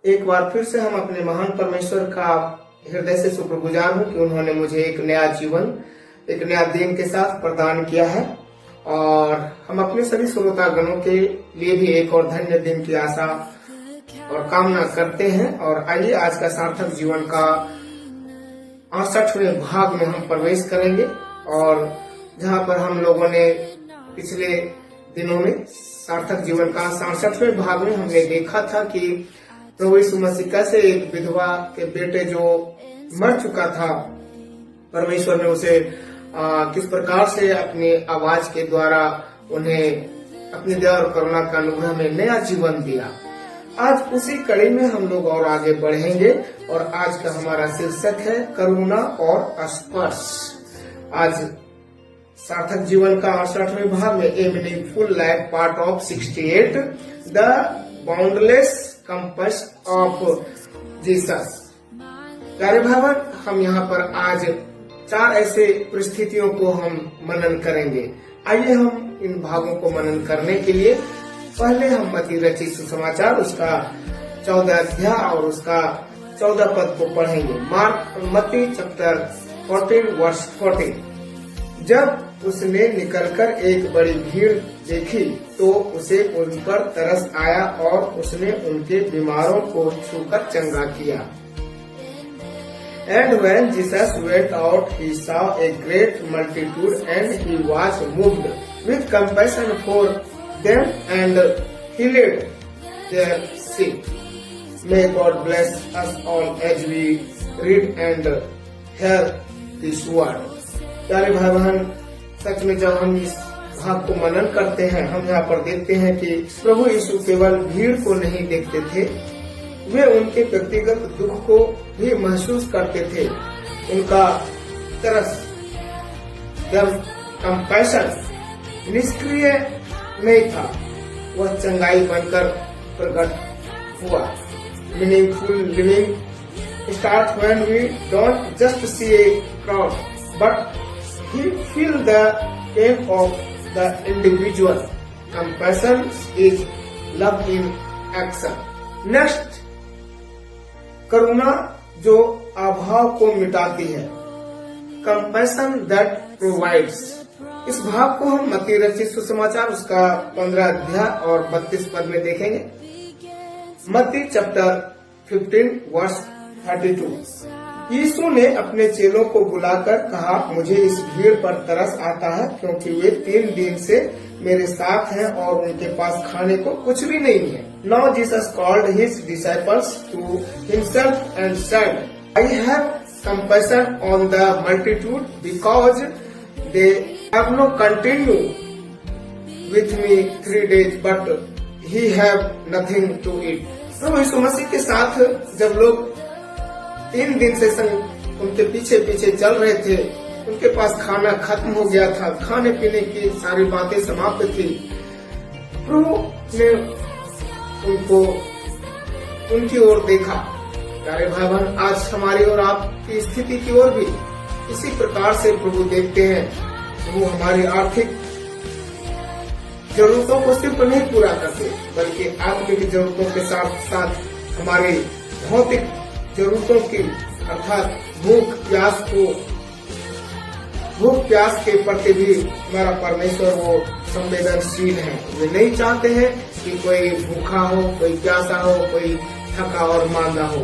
एक बार फिर से हम अपने महान परमेश्वर का हृदय से शुक्रगुजार हूँ कि उन्होंने मुझे एक नया जीवन, एक नया दिन के साथ प्रदान किया है और हम अपने सभी श्रोतागणों के लिए भी एक और धन्य दिन की आशा और कामना करते हैं। और आइए आज का सार्थक जीवन का 68वें भाग में हम प्रवेश करेंगे और जहाँ पर हम लोगों ने पिछले दिनों में सार्थक जीवन का 67वें भाग में हमने देखा था कि प्रभु यीशु मसीह कैसे एक विधवा के बेटे जो मर चुका था, परमेश्वर ने उसे किस प्रकार से अपनी आवाज के द्वारा उन्हें अपनी दया और करुणा का अनुग्रह में नया जीवन दिया। आज उसी कड़ी में हम लोग और आगे बढ़ेंगे और आज का हमारा शीर्षक है करुणा और स्पर्श। आज सार्थक जीवन का 68वें भाग में ए meaningful life part of 68 the boundless compass of Jesus. प्यारे भाई, हम यहाँ पर आज 4 ऐसे परिस्थितियों को हम मनन करेंगे। आइए हम इन भागों को मनन करने के लिए पहले हम मत्ती रचित सुसमाचार उसका 14 अध्याय और उसका 14 पद को पढ़ेंगे। मत्ती चैप्टर 14 वर्स 14। जब उसने निकलकर एक बड़ी भीड़ देखी तो उसे उन पर तरस आया और उसने उनके बीमारों को छूकर चंगा किया। And when Jesus went out, he saw a great multitude, and he was moved with compassion for them and healed their sick. May God bless us all as we read and hear this word. प्यारे भाई बहन, सच में जब हम इस भाग को मनन करते हैं, हम यहाँ पर देखते हैं कि प्रभु यीशु केवल भीड़ को नहीं देखते थे, वे उनके व्यक्तिगत दुख को भी महसूस करते थे। उनका तरस, जब कंपैशन निष्क्रिय नहीं था, वह चंगाई बनकर प्रकट हुआ। Meaningful living start when we don't just see a crowd but he feel the pain of the individual. Compassion is love in action. Next, करुणा जो अभाव को मिटाती है। Compassion that provides. इस भाग को हम मत्ती रचित सुसमाचार उसका 15 अध्याय और 32 पद में देखेंगे। मत्ती चैप्टर 15 वर्स 32। यीशु ने अपने चेलों को बुलाकर कहा, मुझे इस भीड़ पर तरस आता है क्योंकि वे 3 दिन से मेरे साथ हैं और उनके पास खाने को कुछ भी नहीं है। Now Jesus called his disciples to himself and said, I have compassion on the multitude because they have not continued with me 3 days, but he have nothing to eat. प्रभु यीशु मसीह के साथ जब लोग 3 दिन से उनके पीछे पीछे चल रहे थे, उनके पास खाना खत्म हो गया था, खाने पीने की सारी बातें समाप्त थी। प्रभु ने उनकी ओर देखा। प्यारे भाई बहन, आज हमारी और आपकी स्थिति की ओर भी इसी प्रकार से प्रभु देखते हैं। प्रभु हमारी आर्थिक जरूरतों को सिर्फ नहीं पूरा करते, बल्कि आत्मिक जरूरतों के साथ साथ हमारी भौतिक जरूरतों की अर्थात भूख प्यास के प्रति भी हमारा परमेश्वर वो संवेदनशील है। वे नहीं चाहते हैं कि कोई भूखा हो, कोई प्यासा हो, कोई थका और मांदा हो।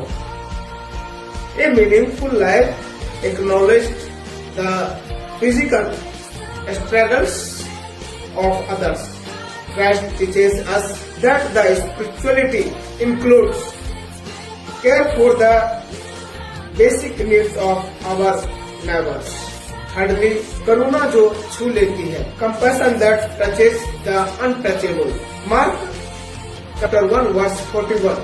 ए meaningful life acknowledge the physical struggles of others. Christ teaches us that the spirituality includes care for the basic needs of our neighbors. Thirdly, करुणा जो छू लेती है। Compassion that touches the untouchable. Mark chapter 1 verse 41.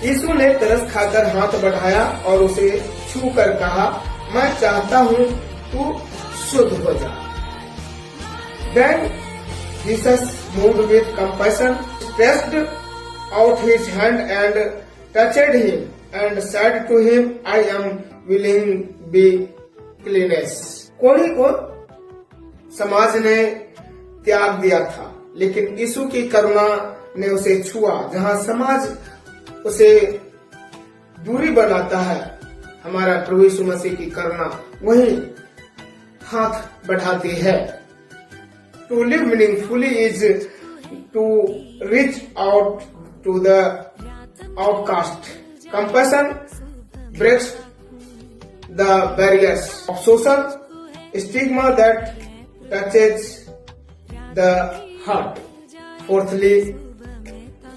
यीशु ने तरस खाकर हाथ बढ़ाया और उसे छू कर कहा, मैं चाहता हूँ तू शुद्ध हो जा। Then Jesus moved with compassion, stretched out his hand and touched him and said to him, I am willing, be cleansed. कोढ़ी को समाज ने त्याग दिया था, लेकिन यीशु की करुणा ने उसे छुआ। जहाँ समाज उसे दूरी बनाता है, हमारा प्रभु यीशु मसीह की करुणा वही हाथ बढ़ाती है। To live meaningfully is to reach out to the outcast. Compassion breaks the barriers of social stigma that touches the heart. Fourthly,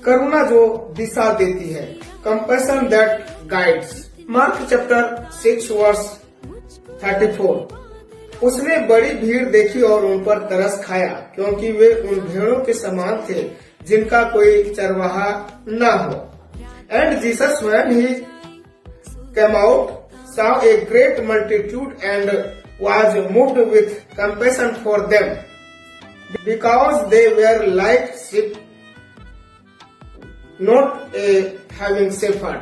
करुणा जो दिशा देती है, compassion that guides. Mark chapter 6 verse 34. उसने बड़ी भीड़ देखी और उन पर तरस खाया, क्योंकि वे उन भेड़ों के समान थे जिनका कोई चरवाहा न हो। And Jesus when he came out saw a great multitude and was moved with compassion for them, because they were like sheep not having shepherd.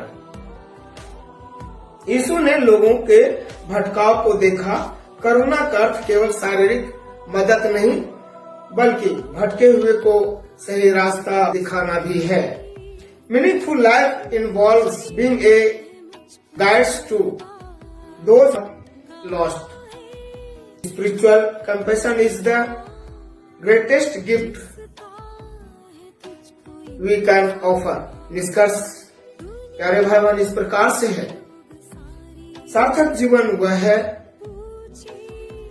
यीशु ने लोगों के भटकाव को देखा। करुणा का अर्थ केवल शारीरिक मदद नहीं, बल्कि भटके हुए को सही रास्ता दिखाना भी है। Meaningful life involves being a guides to those lost. Spiritual compassion is the greatest gift we can offer. निष्कर्ष प्यारे भाई बहन इस प्रकार से है, सार्थक जीवन वह है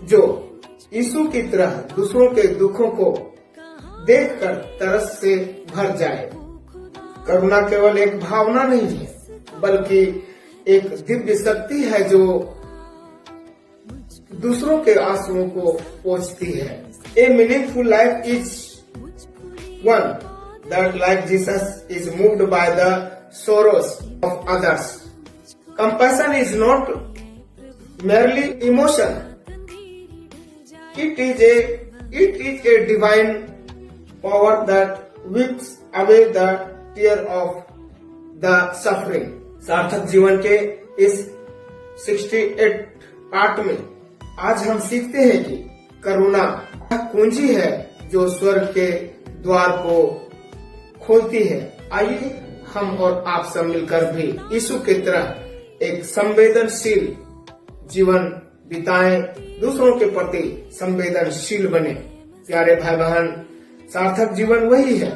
जो यीशु की तरह दूसरों के दुखों को देखकर तरस से भर जाए। करुणा केवल एक भावना नहीं है, बल्कि एक दिव्य शक्ति है जो दूसरों के आंसुओं को पोंछती है। ए meaningful life is one that like Jesus is moved by the Soros of others. Compassion is not merely emotion, it is a divine power that wipes away the tear of the suffering. सार्थक जीवन के इस 68 part में आज हम सीखते हैं कि करुणा कुंजी है जो स्वर्ग के द्वार को खोलती है। आइए हम और आप सब मिलकर भी यीशु की तरह एक संवेदनशील जीवन बिताएं, दूसरों के प्रति संवेदनशील बने। प्यारे भाई बहन, सार्थक जीवन वही है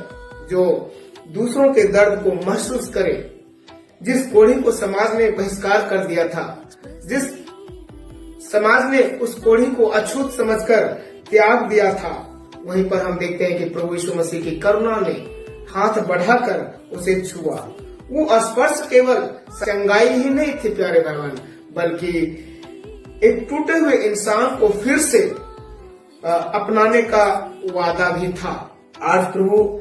जो दूसरों के दर्द को महसूस करे। जिस कोढ़ी को समाज ने बहिष्कार कर दिया था, जिस समाज ने उस कोढ़ी को अछूत समझकर त्याग दिया था, वहीं पर हम देखते हैं कि प्रभु यीशु मसीह की करुणा ने हाथ बढ़ाकर उसे छुआ। वो स्पर्श केवल चंगाई ही नहीं थी प्यारे भाई बहन, बल्कि एक टूटे हुए इंसान को फिर से अपनाने का वादा भी था। आज प्रभु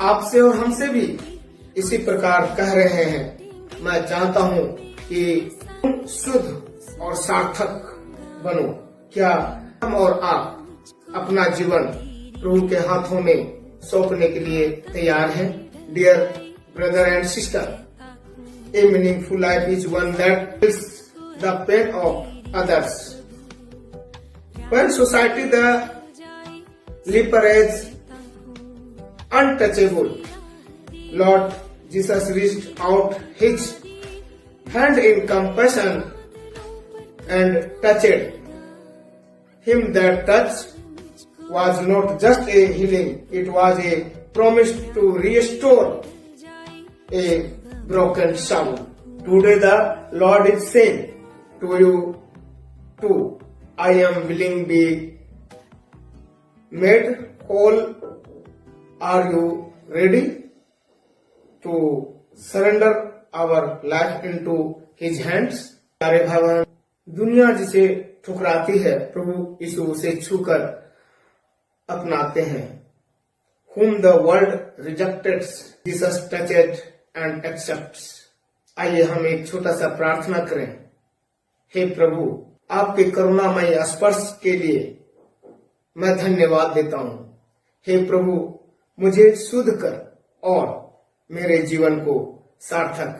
आपसे और हमसे भी इसी प्रकार कह रहे हैं, मैं चाहता हूँ कि तुम शुद्ध और सार्थक बनो। क्या हम और आप अपना जीवन प्रभु के हाथों में सौंपने के लिए तैयार हैं? Dear brother and sister, a meaningful life is one that feels the pain of others. When society the leper is untouchable, Lord Jesus reached out his hand in compassion and touched him. That touch was not just a healing, it was a promise to restore a broken soul. Today the Lord is saying to you, I am willing be made whole. Are you ready to surrender our life into His hands? प्यारे भाई बहन, दुनिया जिसे ठुकराती है, प्रभु यीशु उसे छूकर अपनाते हैं। Whom the world rejected, Jesus touched and accepts. आइए हम एक छोटा सा प्रार्थना करें। हे प्रभु, आपके करुणामय स्पर्श के लिए मैं धन्यवाद देता हूँ। हे प्रभु, मुझे शुद्ध कर और मेरे जीवन को सार्थक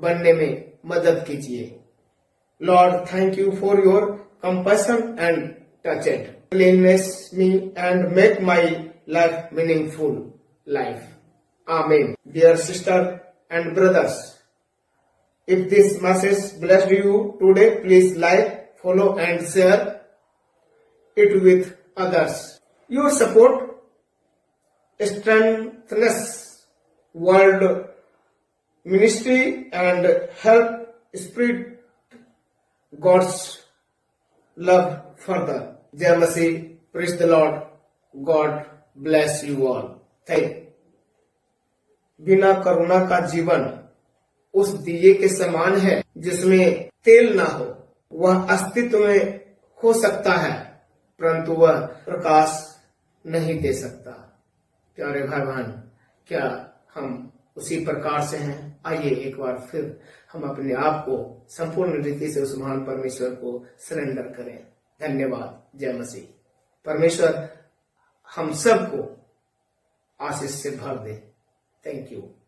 बनने में मदद कीजिए। Lord, thank you for your compassion and touch it, cleanness me and make my life meaningful life. आमीन। Dear sister and brothers. If this message blessed you today, please like, follow and share it with others. Your support strengthens world ministry and help spread God's love further. Jai Masih, praise the Lord. God bless you all. Thank you. बिना करुणा का जीवन उस दिए के समान है जिसमें तेल ना हो। वह अस्तित्व में हो सकता है परंतु वह प्रकाश नहीं दे सकता। प्यारे भाई बहन, क्या हम उसी प्रकार से हैं? आइए एक बार फिर हम अपने आप को संपूर्ण रीति से उस महान परमेश्वर को सरेंडर करें। धन्यवाद। जय मसीह। परमेश्वर हम सबको आशीष से भर दे। Thank you.